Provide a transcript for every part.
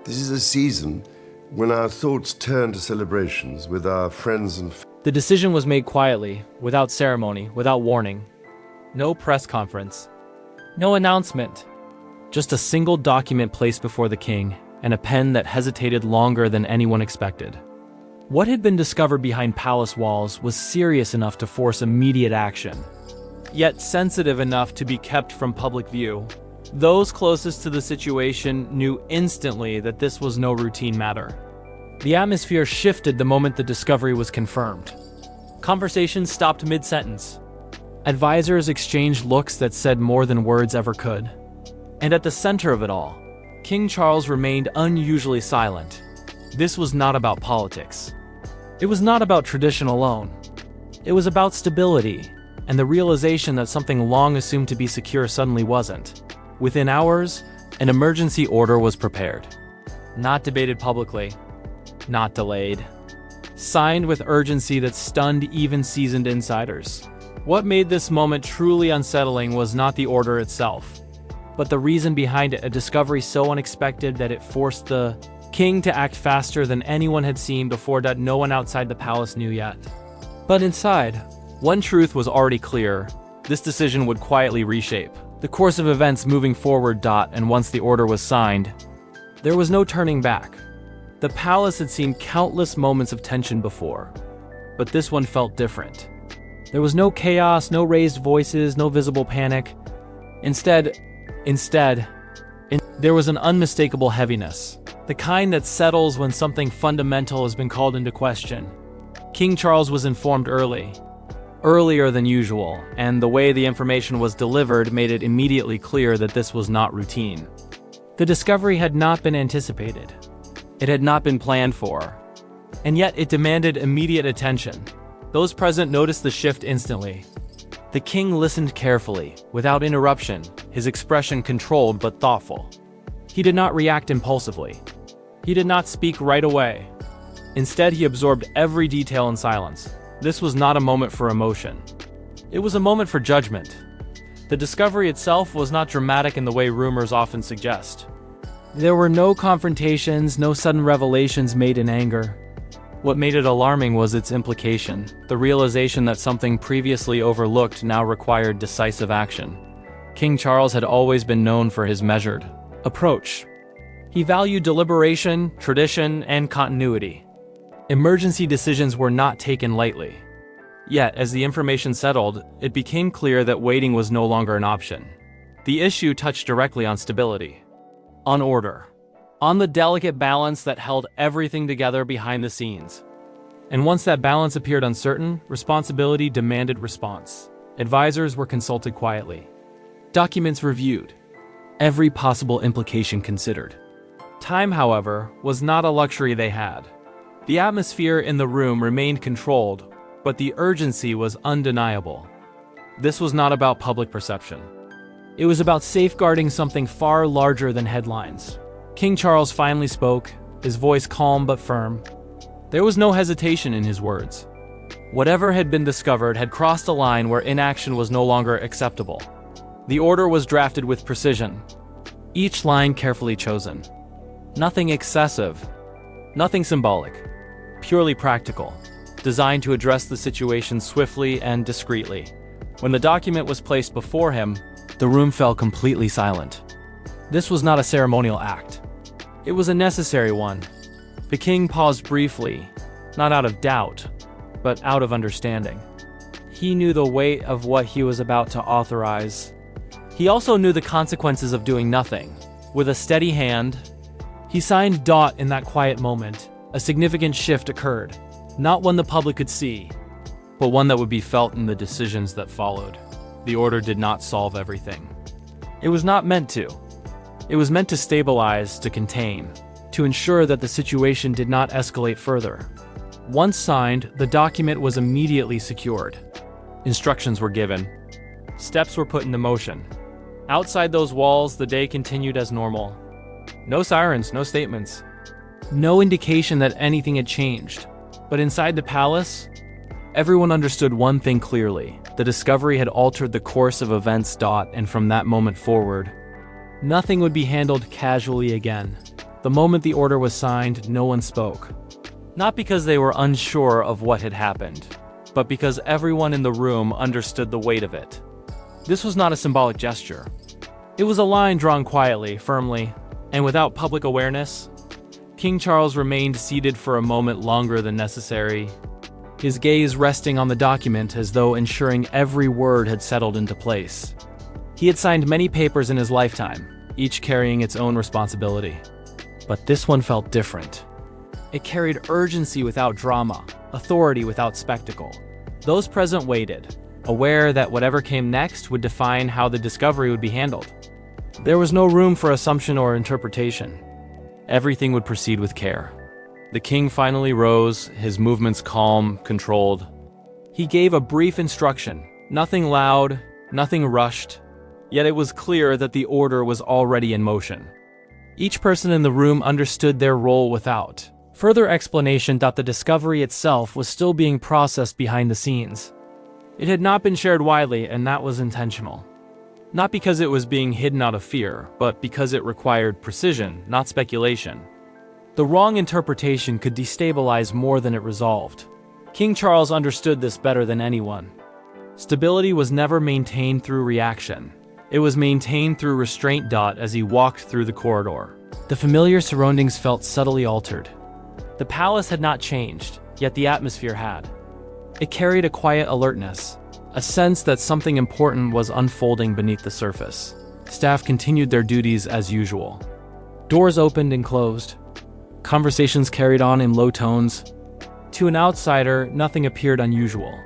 This is a season when our thoughts turn to celebrations with our friends and The decision was made quietly, without ceremony, without warning. No press conference. No announcement. Just a single document placed before the king, and a pen that hesitated longer than anyone expected. What had been discovered behind palace walls was serious enough to force immediate action, yet sensitive enough to be kept from public view. Those closest to the situation knew instantly that this was no routine matter. The atmosphere shifted the moment the discovery was confirmed. Conversations stopped mid-sentence. Advisors exchanged looks that said more than words ever could. And at the center of it all, King Charles remained unusually silent. This was not about politics. It was not about tradition alone. It was about stability, and the realization that something long assumed to be secure suddenly wasn't. Within hours, an emergency order was prepared. Not debated publicly. Not delayed. Signed with urgency that stunned even seasoned insiders. What made this moment truly unsettling was not the order itself, but the reason behind it, a discovery so unexpected that it forced the king to act faster than anyone had seen before that no one outside the palace knew yet. But inside, one truth was already clear. This decision would quietly reshape the course of events moving forward. And once the order was signed, there was no turning back. The palace had seen countless moments of tension before, but this one felt different. There was no chaos, no raised voices, no visible panic. Instead, there was an unmistakable heaviness, the kind that settles when something fundamental has been called into question. King Charles was informed earlier than usual, and the way the information was delivered made it immediately clear that this was not routine. The discovery had not been anticipated. It had not been planned for, and yet it demanded immediate attention. Those present noticed the shift instantly. The king listened carefully, without interruption, his expression controlled but thoughtful. He did not react impulsively. He did not speak right away. Instead, he absorbed every detail in silence. This was not a moment for emotion. It was a moment for judgment. The discovery itself was not dramatic in the way rumors often suggest. There were no confrontations, no sudden revelations made in anger. What made it alarming was its implication, the realization that something previously overlooked now required decisive action. King Charles had always been known for his measured approach. He valued deliberation, tradition, and continuity. Emergency decisions were not taken lightly. Yet, as the information settled, it became clear that waiting was no longer an option. The issue touched directly on stability, on order, on the delicate balance that held everything together behind the scenes. And once that balance appeared uncertain, responsibility demanded response. Advisors were consulted quietly. Documents reviewed. Every possible implication considered. Time, however, was not a luxury they had. The atmosphere in the room remained controlled, but the urgency was undeniable. This was not about public perception. It was about safeguarding something far larger than headlines. King Charles finally spoke, his voice calm but firm. There was no hesitation in his words. Whatever had been discovered had crossed a line where inaction was no longer acceptable. The order was drafted with precision, each line carefully chosen. Nothing excessive, nothing symbolic, purely practical, designed to address the situation swiftly and discreetly. When the document was placed before him, the room fell completely silent. This was not a ceremonial act. It was a necessary one. The king paused briefly, not out of doubt, but out of understanding. He knew the weight of what he was about to authorize. He also knew the consequences of doing nothing. With a steady hand, he signed . In that quiet moment, a significant shift occurred, not one the public could see, but one that would be felt in the decisions that followed. The order did not solve everything. It was not meant to. It was meant to stabilize, to contain, to ensure that the situation did not escalate further. Once signed, the document was immediately secured. Instructions were given. Steps were put into motion. Outside those walls, the day continued as normal. No sirens, no statements. No indication that anything had changed. But inside the palace, everyone understood one thing clearly. The discovery had altered the course of events. And from that moment forward, nothing would be handled casually again. The moment the order was signed, no one spoke. Not because they were unsure of what had happened, but because everyone in the room understood the weight of it. This was not a symbolic gesture. It was a line drawn quietly, firmly, and without public awareness. King Charles remained seated for a moment longer than necessary, his gaze resting on the document as though ensuring every word had settled into place. He had signed many papers in his lifetime, each carrying its own responsibility. But this one felt different. It carried urgency without drama, authority without spectacle. Those present waited, aware that whatever came next would define how the discovery would be handled. There was no room for assumption or interpretation. Everything would proceed with care. The king finally rose, his movements calm, controlled. He gave a brief instruction, nothing loud, nothing rushed, yet it was clear that the order was already in motion. Each person in the room understood their role without further explanation that the discovery itself was still being processed behind the scenes. It had not been shared widely, and that was intentional. Not because it was being hidden out of fear, but because it required precision, not speculation. The wrong interpretation could destabilize more than it resolved. King Charles understood this better than anyone. Stability was never maintained through reaction. It was maintained through restraint. As he walked through the corridor, the familiar surroundings felt subtly altered. The palace had not changed, yet the atmosphere had. It carried a quiet alertness, a sense that something important was unfolding beneath the surface. Staff continued their duties as usual. Doors opened and closed. Conversations carried on in low tones. To an outsider, nothing appeared unusual.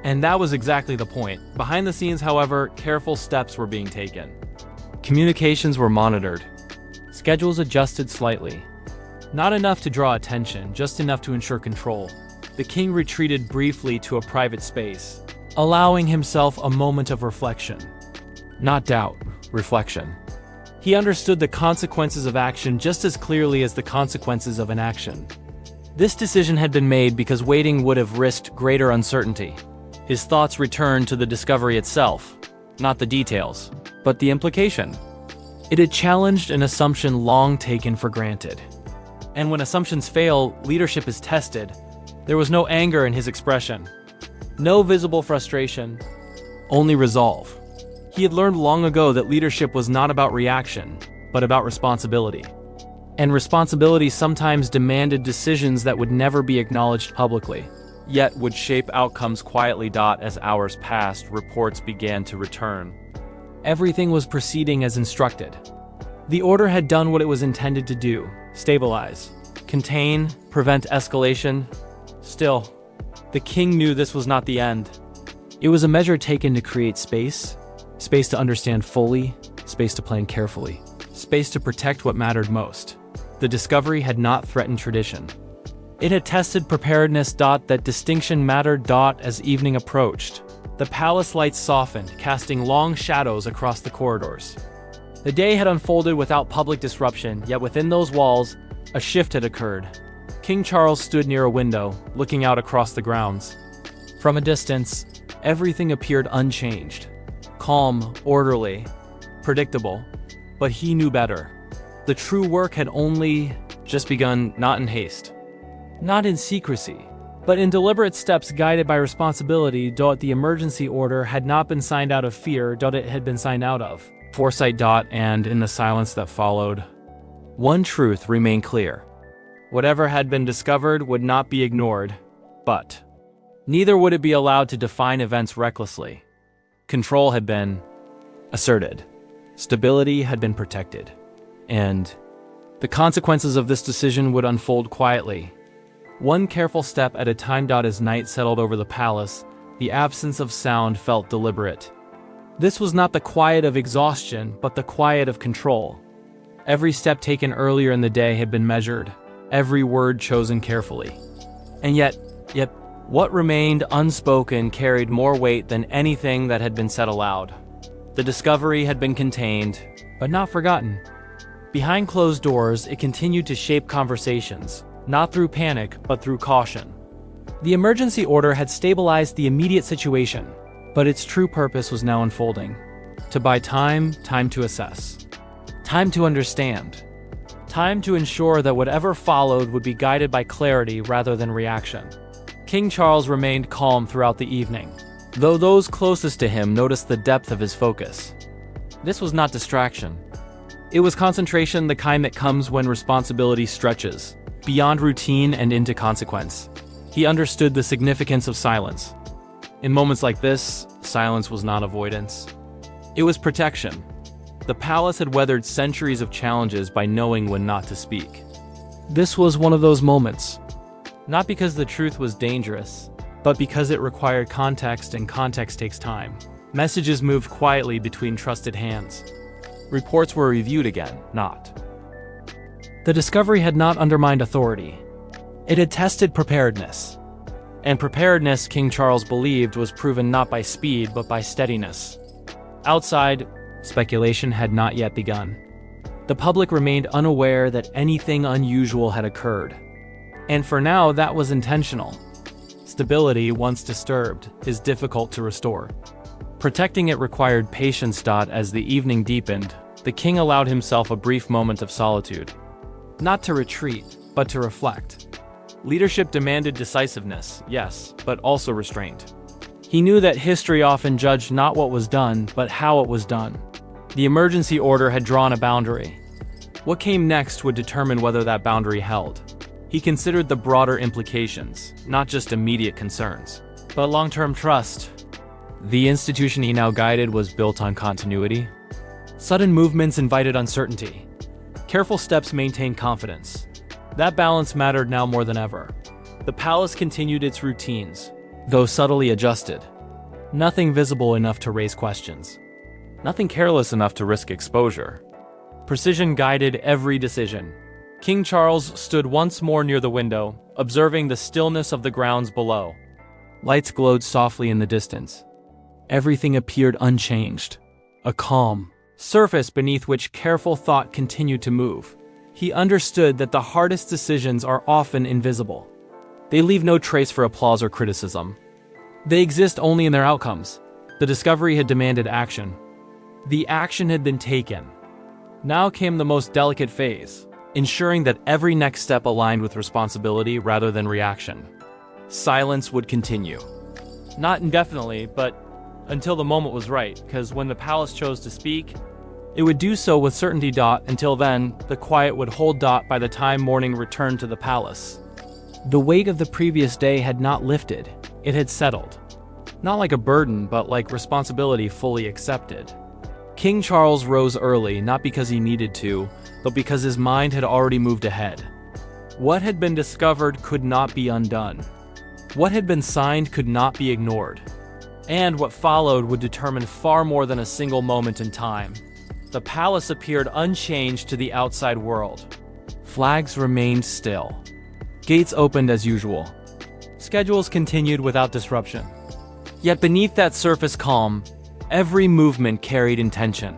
And that was exactly the point. Behind the scenes, however, careful steps were being taken. Communications were monitored. Schedules adjusted slightly. Not enough to draw attention, just enough to ensure control. The king retreated briefly to a private space, allowing himself a moment of reflection. Not doubt, reflection. He understood the consequences of action just as clearly as the consequences of inaction. This decision had been made because waiting would have risked greater uncertainty. His thoughts returned to the discovery itself, not the details, but the implication. It had challenged an assumption long taken for granted. And when assumptions fail, leadership is tested. There was no anger in his expression, no visible frustration, only resolve. He had learned long ago that leadership was not about reaction, but about responsibility. And responsibility sometimes demanded decisions that would never be acknowledged publicly, yet would shape outcomes quietly. As hours passed, reports began to return. Everything was proceeding as instructed. The order had done what it was intended to do: stabilize, contain, prevent escalation. Still, the king knew this was not the end. It was a measure taken to create space to understand fully, space to plan carefully, space to protect what mattered most. The discovery had not threatened tradition. It had tested preparedness. That distinction mattered. As evening approached, the palace lights softened, casting long shadows across the corridors. The day had unfolded without public disruption, yet within those walls, a shift had occurred. King Charles stood near a window, looking out across the grounds. From a distance, everything appeared unchanged. Calm, orderly, predictable. But he knew better. The true work had only just begun, not in haste. Not in secrecy, but in deliberate steps guided by responsibility. The emergency order had not been signed out of fear. It had been signed out of foresight. And in the silence that followed, one truth remained clear. Whatever had been discovered would not be ignored, but neither would it be allowed to define events recklessly. Control had been asserted. Stability had been protected. And the consequences of this decision would unfold quietly, one careful step at a time. As night settled over the palace, the absence of sound felt deliberate. This was not the quiet of exhaustion, but the quiet of control. Every step taken earlier in the day had been measured, every word chosen carefully. And yet, what remained unspoken carried more weight than anything that had been said aloud. The discovery had been contained, but not forgotten. Behind closed doors, it continued to shape conversations, not through panic, but through caution. The emergency order had stabilized the immediate situation, but its true purpose was now unfolding. To buy time to assess, time to understand, Time to ensure that whatever followed would be guided by clarity rather than reaction. King Charles remained calm throughout the evening, though those closest to him noticed the depth of his focus. This was not distraction. It was concentration, the kind that comes when responsibility stretches beyond routine and into consequence. He understood the significance of silence. In moments like this, silence was not avoidance. It was protection. The palace had weathered centuries of challenges by knowing when not to speak. This was one of those moments. Not because the truth was dangerous, but because it required context, and context takes time. Messages moved quietly between trusted hands. Reports were reviewed again, not. The discovery had not undermined authority. It had tested preparedness. And preparedness, King Charles believed, was proven not by speed, but by steadiness. Outside, speculation had not yet begun. The public remained unaware that anything unusual had occurred. And for now, that was intentional. Stability, once disturbed, is difficult to restore. Protecting it required patience. As the evening deepened, the king allowed himself a brief moment of solitude. Not to retreat, but to reflect. Leadership demanded decisiveness, yes, but also restraint. He knew that history often judged not what was done, but how it was done. The emergency order had drawn a boundary. What came next would determine whether that boundary held. He considered the broader implications, not just immediate concerns, but long-term trust. The institution he now guided was built on continuity. Sudden movements invited uncertainty. Careful steps maintained confidence. That balance mattered now more than ever. The palace continued its routines, though subtly adjusted. Nothing visible enough to raise questions. Nothing careless enough to risk exposure. Precision guided every decision. King Charles stood once more near the window, observing the stillness of the grounds below. Lights glowed softly in the distance. Everything appeared unchanged. A calm surface beneath which careful thought continued to move. He understood that the hardest decisions are often invisible. They leave no trace for applause or criticism. They exist only in their outcomes. The discovery had demanded action. The action had been taken. Now came the most delicate phase, ensuring that every next step aligned with responsibility rather than reaction. Silence would continue. Not indefinitely, but until the moment was right, because when the palace chose to speak, it would do so with certainty. Until then, the quiet would hold. By the time morning returned to the palace, the weight of the previous day had not lifted. It had settled. Not like a burden, but like responsibility fully accepted. King Charles rose early, not because he needed to, but because his mind had already moved ahead. What had been discovered could not be undone. What had been signed could not be ignored. And what followed would determine far more than a single moment in time. The palace appeared unchanged to the outside world. Flags remained still. Gates opened as usual. Schedules continued without disruption. Yet beneath that surface calm, every movement carried intention.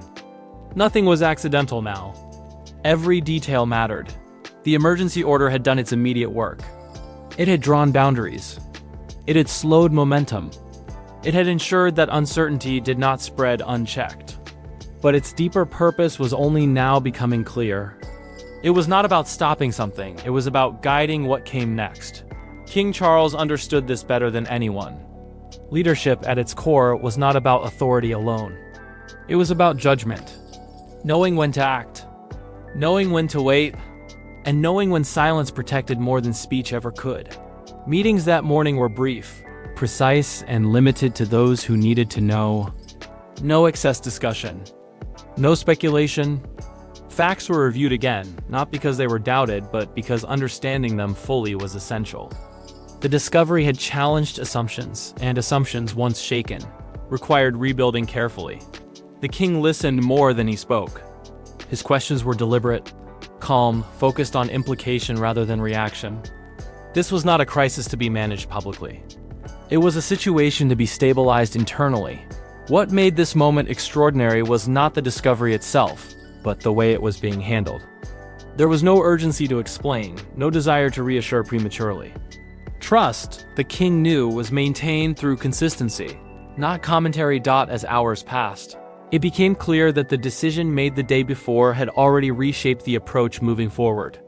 Nothing was accidental now. Every detail mattered. The emergency order had done its immediate work. It had drawn boundaries. It had slowed momentum. It had ensured that uncertainty did not spread unchecked. But its deeper purpose was only now becoming clear. It was not about stopping something, it was about guiding what came next. King Charles understood this better than anyone. Leadership at its core was not about authority alone. It was about judgment. Knowing when to act, knowing when to wait, and knowing when silence protected more than speech ever could. Meetings that morning were brief, precise, and limited to those who needed to know. No excess discussion. No speculation. Facts were reviewed again, not because they were doubted, but because understanding them fully was essential. The discovery had challenged assumptions, and assumptions, once shaken, required rebuilding carefully. The king listened more than he spoke. His questions were deliberate, calm, focused on implication rather than reaction. This was not a crisis to be managed publicly. It was a situation to be stabilized internally. What made this moment extraordinary was not the discovery itself, but the way it was being handled. There was no urgency to explain, no desire to reassure prematurely. Trust, the king knew, was maintained through consistency, not commentary. As hours passed, It became clear that the decision made the day before had already reshaped the approach moving forward.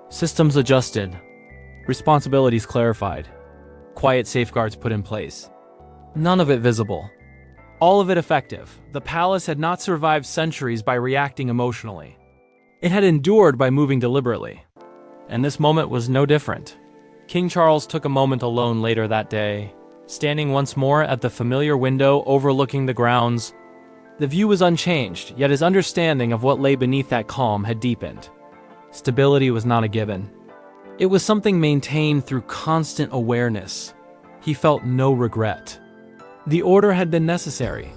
Systems adjusted, responsibilities clarified, quiet safeguards put in place. None of it visible. All of it effective. The palace had not survived centuries by reacting emotionally. It had endured by moving deliberately. And this moment was no different. King Charles took a moment alone later that day, standing once more at the familiar window overlooking the grounds. The view was unchanged, yet his understanding of what lay beneath that calm had deepened. Stability was not a given. It was something maintained through constant awareness. He felt no regret. The order had been necessary.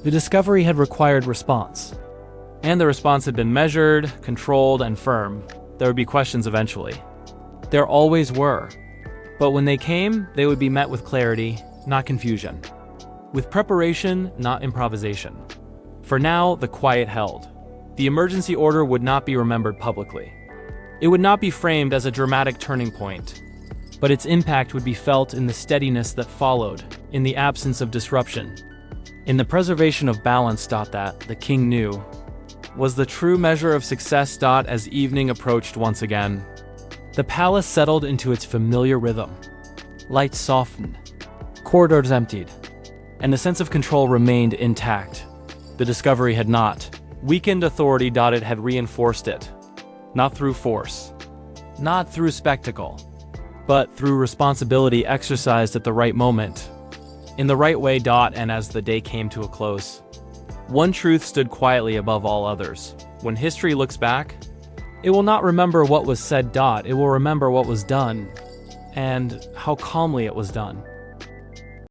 The discovery had required response. And the response had been measured, controlled, and firm. There would be questions eventually. There always were. But when they came, they would be met with clarity, not confusion. With preparation, not improvisation. For now, the quiet held. The emergency order would not be remembered publicly. It would not be framed as a dramatic turning point, but its impact would be felt in the steadiness that followed, in the absence of disruption. In the preservation of balance. That, the king knew, was the true measure of success. As evening approached once again, the palace settled into its familiar rhythm. Lights softened, corridors emptied, and the sense of control remained intact. The discovery had not weakened authority. It had reinforced it, not through force, not through spectacle, but through responsibility exercised at the right moment, in the right way. And as the day came to a close, one truth stood quietly above all others. When history looks back, it will not remember what was said. It will remember what was done, and how calmly it was done.